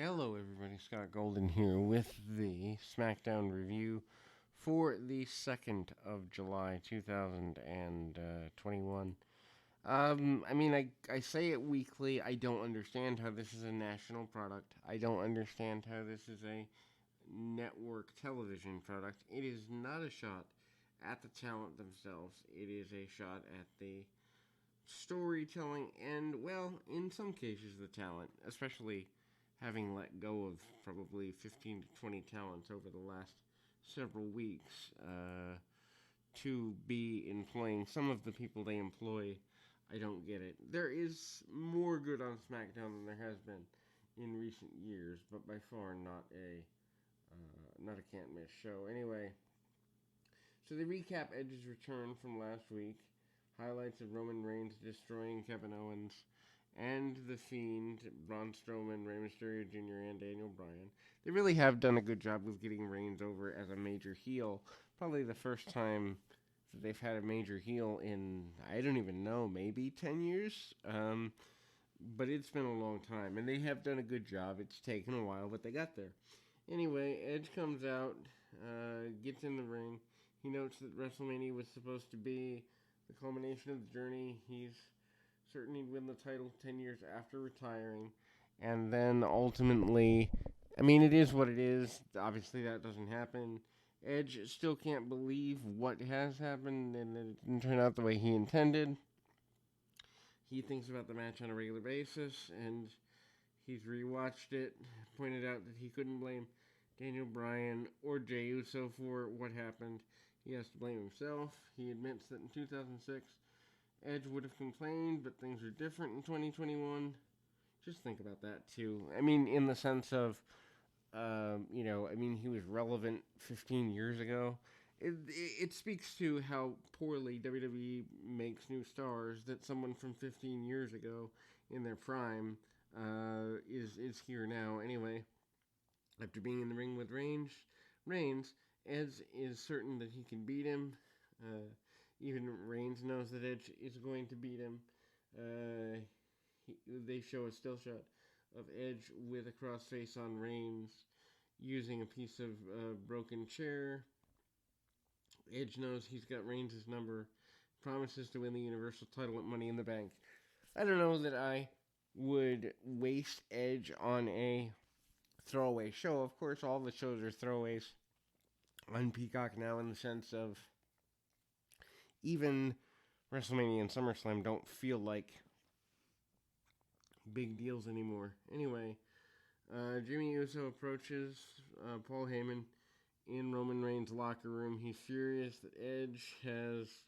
Hello, everybody. Scott Golden here with the SmackDown review for the 2nd of July, 2021. I say it weekly. I don't understand how this is a national product. I don't understand how this is a network television product. It is not a shot at the talent themselves, it is a shot at the storytelling and, well, in some cases, the talent, especially having let go of probably 15 to 20 talents over the last several weeks to be employing some of the people they employ. I don't get it. There is more good on SmackDown than there has been in recent years, but by far not a can't miss show. Anyway, so they recap Edge's return from last week, highlights of Roman Reigns destroying Kevin Owens, and The Fiend, Braun Strowman, Rey Mysterio Jr., and Daniel Bryan. They really have done a good job with getting Reigns over as a major heel. Probably the first time that they've had a major heel in, I don't even know, maybe 10 years? But it's been a long time, and they have done a good job. It's taken a while, but they got there. Anyway, Edge comes out, gets in the ring. He notes that WrestleMania was supposed to be the culmination of the journey. He's certain he'd win the title 10 years after retiring. And then ultimately, it is what it is. Obviously, that doesn't happen. Edge still can't believe what has happened and that it didn't turn out the way he intended. He thinks about the match on a regular basis, and he's rewatched it, pointed out that he couldn't blame Daniel Bryan or Jey Uso for what happened. He has to blame himself. He admits that in 2006, Edge would have complained, but things are different in 2021. Just think about that, too. In the sense of, he was relevant 15 years ago. It speaks to how poorly WWE makes new stars that someone from 15 years ago in their prime is here now. Anyway, after being in the ring with Reigns, Edge is certain that he can beat him. Even Reigns knows that Edge is going to beat him. They show a still shot of Edge with a crossface on Reigns using a piece of broken chair. Edge knows he's got Reigns' number, promises to win the Universal title at Money in the Bank. I don't know that I would waste Edge on a throwaway show. Of course, all the shows are throwaways on Peacock now, in the sense of even WrestleMania and SummerSlam don't feel like big deals anymore. Anyway, Jimmy Uso approaches Paul Heyman in Roman Reigns' locker room. He's furious that Edge has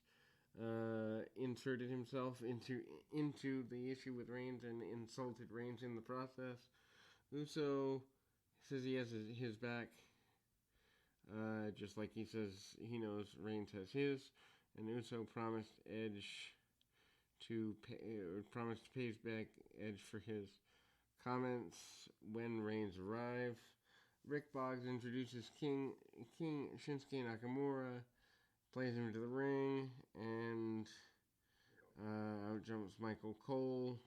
inserted himself into the issue with Reigns and insulted Reigns in the process. Uso says he has his back, just like he says he knows Reigns has his. And Uso promised promised to pay back Edge for his comments when Reigns arrive. Rick Boggs introduces King Shinsuke Nakamura, plays him into the ring, and out jumps Michael Cole.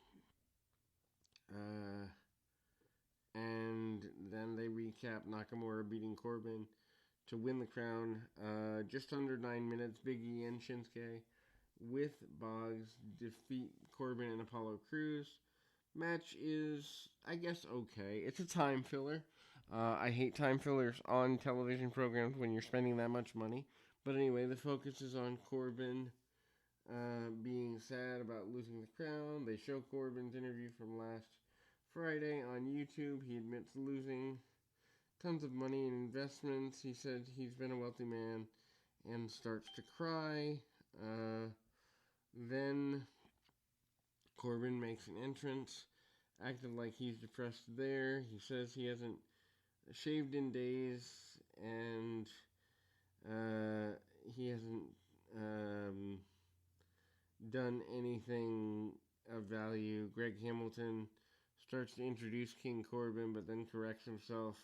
And then they recap Nakamura beating Corbin to win the crown. Just under 9 minutes, Big E and Shinsuke with Boggs defeat Corbin and Apollo Crews. Match is, I guess, okay. It's a time filler. I hate time fillers on television programs when you're spending that much money. But anyway, the focus is on Corbin being sad about losing the crown. They show Corbin's interview from last Friday on YouTube. He admits losing tons of money in investments. He said he's been a wealthy man and starts to cry. Then Corbin makes an entrance, acting like he's depressed there. He says he hasn't shaved in days, and he hasn't done anything of value. Greg Hamilton starts to introduce King Corbin, but then corrects himself.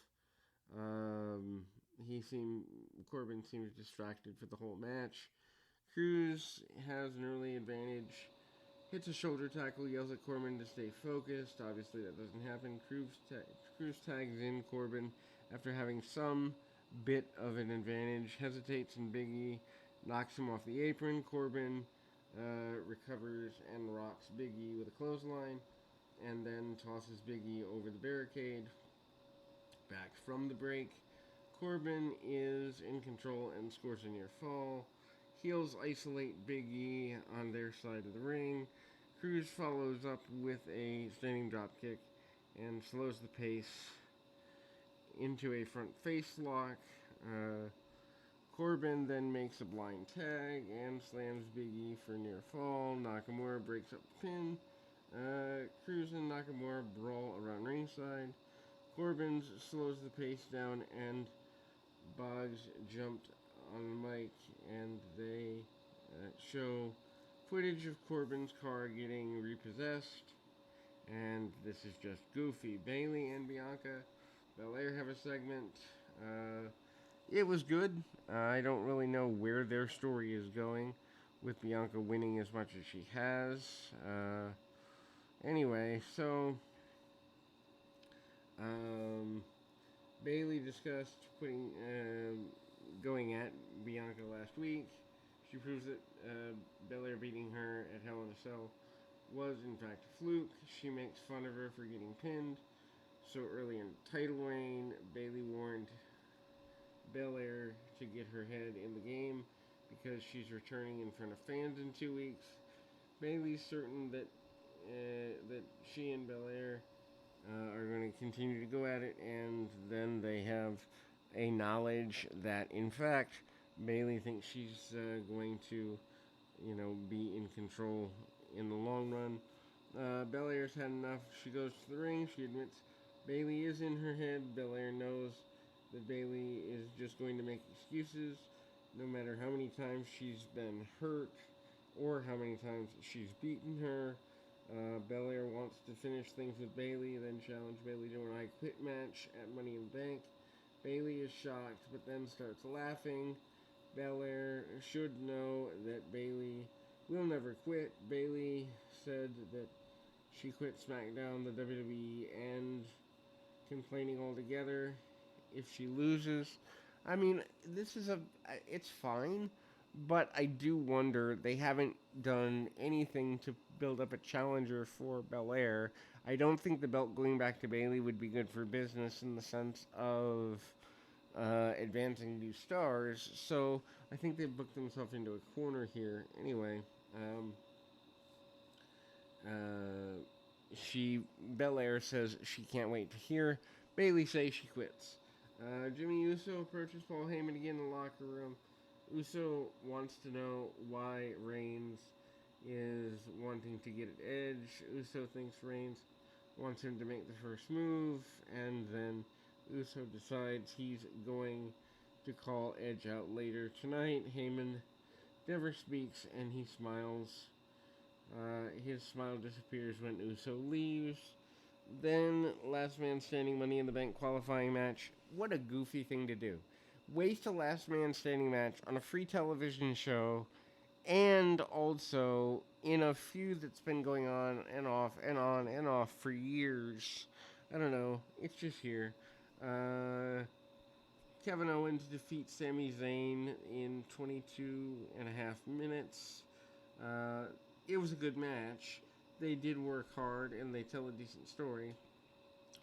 Corbin seems distracted for the whole match. Crews has an early advantage. Hits a shoulder tackle, yells at Corbin to stay focused. Obviously, that doesn't happen. Cruz tags in Corbin after having some bit of an advantage. Hesitates, and Biggie knocks him off the apron. Corbin recovers and rocks Biggie with a clothesline, and then tosses Biggie over the barricade. Back from the break, Corbin is in control and scores a near fall. Heels isolate Big E on their side of the ring. Cruz follows up with a standing dropkick and slows the pace into a front face lock. Corbin then makes a blind tag and slams Big E for near fall. Nakamura breaks up the pin. Cruz and Nakamura brawl around ringside. Corbin slows the pace down, and Boggs jumped on the mic, and they show footage of Corbin's car getting repossessed, and this is just goofy. Bayley and Bianca Belair have a segment. It was good. I don't really know where their story is going, with Bianca winning as much as she has. Anyway, so Bayley discussed going at Bianca last week. She proves that Belair beating her at Hell in a Cell was in fact a fluke. She makes fun of her for getting pinned so early in the title reign. Bayley warned Belair to get her head in the game because she's returning in front of fans in 2 weeks. Bayley's certain that she and Belair are going to continue to go at it, and then they have a knowledge that, in fact, Bayley thinks she's going to, be in control in the long run. Belair's had enough. She goes to the ring. She admits Bayley is in her head. Belair knows that Bayley is just going to make excuses, no matter how many times she's been hurt or how many times she's beaten her. Belair wants to finish things with Bayley, then challenge Bayley to an I Quit match at Money in the Bank. Bayley is shocked, but then starts laughing. Belair should know that Bayley will never quit. Bayley said that she quit SmackDown, the WWE, and complaining altogether if she loses. I mean, it's fine, but I do wonder, they haven't done anything to build up a challenger for Belair. I don't think the belt going back to Bayley would be good for business in the sense of advancing new stars, so I think they've booked themselves into a corner here. Anyway, Belair says she can't wait to hear Bayley say she quits. Jimmy Uso approaches Paul Heyman again in the locker room. Uso wants to know why Reigns is wanting to get at Edge. Uso thinks Reigns wants him to make the first move, and then Uso decides he's going to call Edge out later tonight. Heyman never speaks, and he smiles. His smile disappears when Uso leaves. Then, last man standing Money in the Bank qualifying match. What a goofy thing to do. Waste a last man standing match on a free television show, and also in a feud that's been going on and off and on and off for years. I don't know. It's just here. Kevin Owens defeats Sami Zayn in 22 and a half minutes. It was a good match. They did work hard, and they tell a decent story.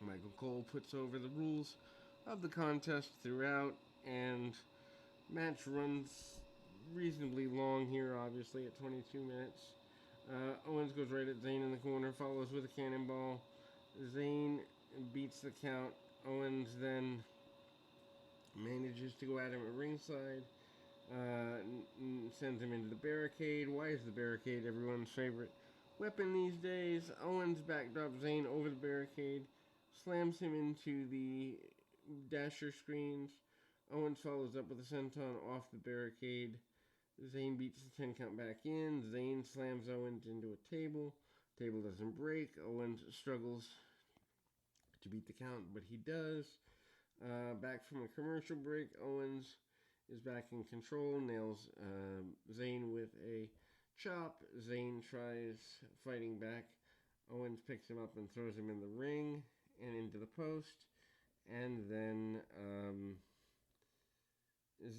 Michael Cole puts over the rules of the contest throughout, and match runs reasonably long here, obviously, at 22 minutes. Owens goes right at Zayn in the corner, follows with a cannonball. Zayn beats the count. Owens then manages to go at him at ringside, sends him into the barricade. Why is the barricade everyone's favorite weapon these days? Owens backdrops Zayn over the barricade, slams him into the dasher screens. Owens follows up with a senton off the barricade. Zayn beats the 10 count back in. Zayn slams Owens into a table. Table doesn't break. Owens struggles to beat the count, but he does. Back from a commercial break, Owens is back in control, nails Zayn with a chop. Zayn tries fighting back. Owens picks him up and throws him in the ring and into the post. And then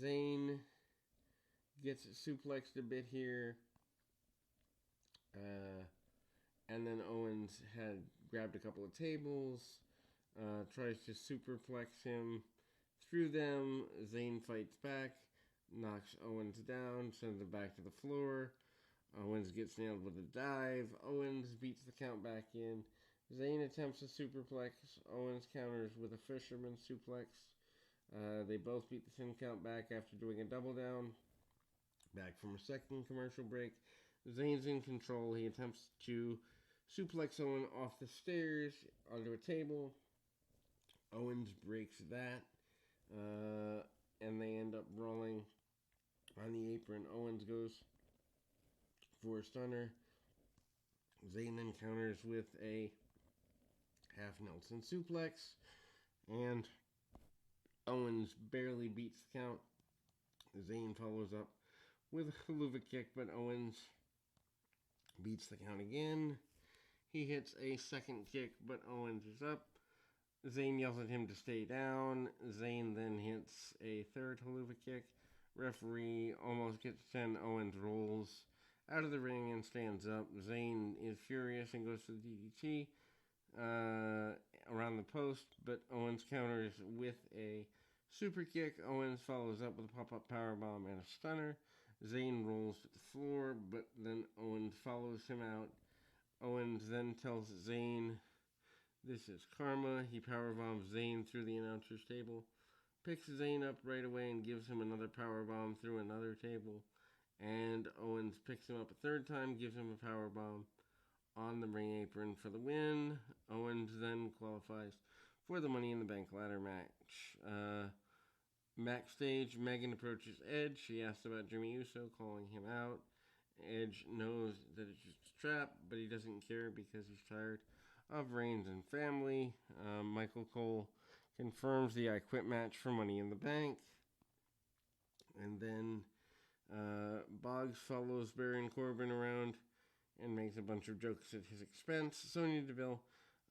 Zayn gets suplexed a bit here. And then Owens had grabbed a couple of tables, tries to superplex him through them. Zayn fights back, knocks Owens down, sends him back to the floor. Owens gets nailed with a dive. Owens beats the count back in. Zayn attempts a superplex. Owens counters with a fisherman suplex. They both beat the 10 count back after doing a double down. Back from a second commercial break. Zayn's in control. He attempts to suplex Owen off the stairs onto a table. Owens breaks that. And they end up brawling on the apron. Owens goes for a stunner. Zayn then counters with a half Nelson suplex. And Owens barely beats the count. Zayn follows up with a haluva kick, but Owens beats the count again. He hits a second kick, but Owens is up. Zayn yells at him to stay down. Zayn then hits a third haluva kick. Referee almost gets 10. Owens rolls out of the ring and stands up. Zayn is furious and goes for the DDT around the post, but Owens counters with a super kick. Owens follows up with a pop-up powerbomb and a stunner. Zayn rolls to the floor, but then Owens follows him out. Owens then tells Zayn this is karma. He powerbombs Zayn through the announcer's table, picks Zayn up right away and gives him another powerbomb through another table. And Owens picks him up a third time, gives him a powerbomb on the ring apron for the win. Owens then qualifies for the Money in the Bank ladder match. Backstage, Megan approaches Edge. She asks about Jimmy Uso, calling him out. Edge knows that it's just a trap, but he doesn't care because he's tired of Reigns and family. Michael Cole confirms the I Quit match for Money in the Bank. And then Boggs follows Baron Corbin around and makes a bunch of jokes at his expense. Sonya Deville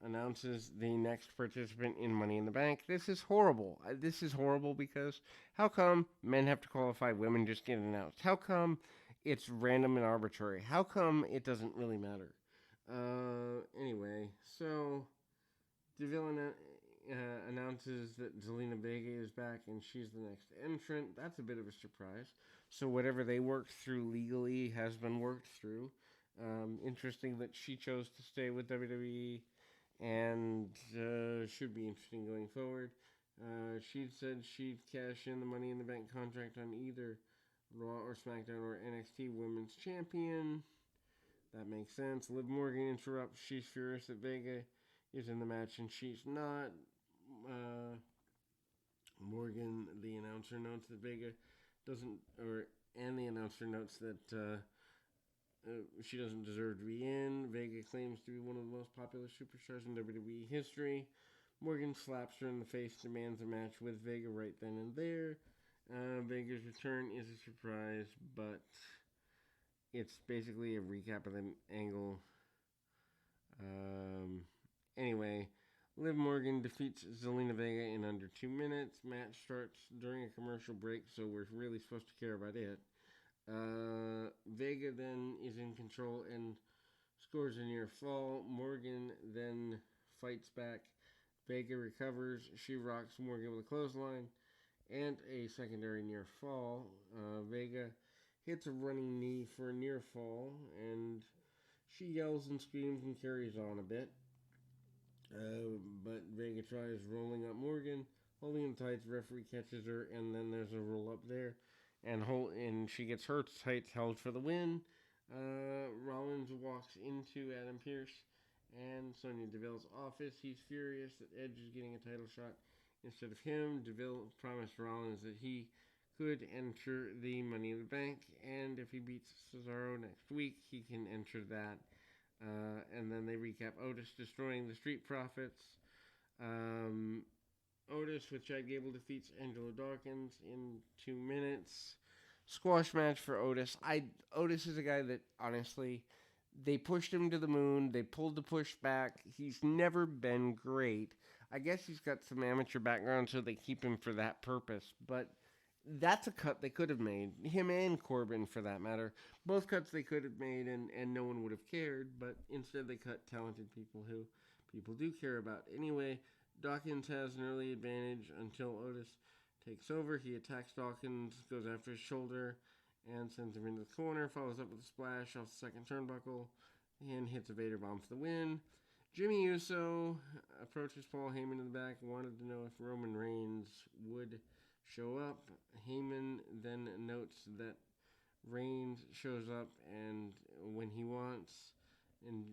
announces the next participant in Money in the Bank. This is horrible. This is horrible because how come men have to qualify, women just get announced? How come it's random and arbitrary? How come it doesn't really matter? Anyway, so Deville announces that Zelina Vega is back and she's the next entrant. That's a bit of a surprise. So whatever they worked through legally has been worked through. Interesting that she chose to stay with WWE, and should be interesting going forward. She said she'd cash in the Money in the Bank contract on either Raw or SmackDown or NXT Women's Champion. That makes sense. Liv Morgan interrupts. She's furious that Vega is in the match and she's not. Morgan, the announcer, notes that Vega and the announcer notes that she doesn't deserve to be in. Vega claims to be one of the most popular superstars in WWE history. Morgan slaps her in the face, demands a match with Vega right then and there. Vega's return is a surprise, but it's basically a recap of the angle. Anyway, Liv Morgan defeats Zelina Vega in under 2 minutes. Match starts during a commercial break, so we're really supposed to care about it. Vega then is in control and scores a near fall. Morgan then fights back. Vega recovers. She rocks Morgan with a clothesline and a secondary near fall. Vega hits a running knee for a near fall, and she yells and screams and carries on a bit. But Vega tries rolling up Morgan, holding him tight. The referee catches her, and then there's a roll up there. And she gets her tights held for the win. Rollins walks into Adam Pearce and Sonya Deville's office. He's furious that Edge is getting a title shot instead of him. Deville promised Rollins that he could enter the Money in the Bank, and if he beats Cesaro next week, he can enter that. And then they recap Otis destroying the Street Profits. Otis with Chad Gable defeats Angelo Dawkins in 2 minutes. Squash match for Otis. Otis is a guy that honestly, they pushed him to the moon. They pulled the push back. He's never been great. I guess he's got some amateur background, so they keep him for that purpose. But that's a cut they could have made. Him and Corbin, for that matter. Both cuts they could have made, and no one would have cared. But instead, they cut talented people who people do care about. Anyway, Dawkins has an early advantage until Otis takes over. He attacks Dawkins, goes after his shoulder, and sends him into the corner. Follows up with a splash off the second turnbuckle, and hits a Vader bomb for the win. Jimmy Uso approaches Paul Heyman in the back and wanted to know if Roman Reigns would show up. Heyman then notes that Reigns shows up and when he wants, and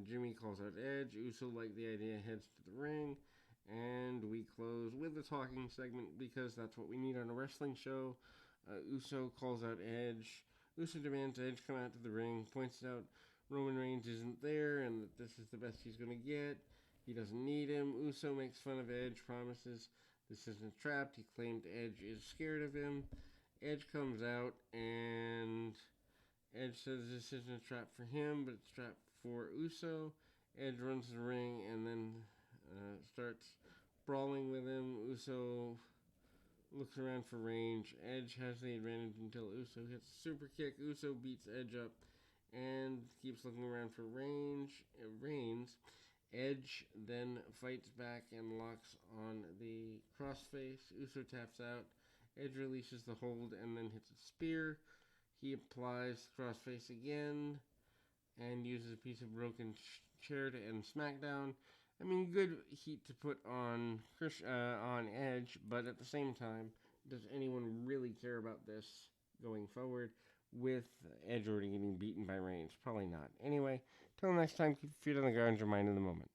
Jimmy calls out Edge. Uso liked the idea, heads to the ring, and we close with a talking segment because that's what we need on a wrestling show. Uso calls out Edge. Uso demands Edge come out to the ring, points out Roman Reigns isn't there and that this is the best he's going to get. He doesn't need him. Uso makes fun of Edge, promises this isn't trapped. He claimed Edge is scared of him. Edge comes out and Edge says this isn't a trap for him, but it's a trap for Uso. Edge runs the ring and then starts brawling with him. Uso looks around for range. Edge has the advantage until Uso hits a super kick. Uso beats Edge up and keeps looking around for Reigns. Edge then fights back and locks on the crossface. Uso taps out. Edge releases the hold and then hits a spear. He applies crossface again and uses a piece of broken chair to end SmackDown. I mean, good heat to put on Edge, but at the same time, does anyone really care about this going forward with Edge already getting beaten by Reigns? Probably not. Anyway, till next time, keep your feet on the ground, your mind in the moment.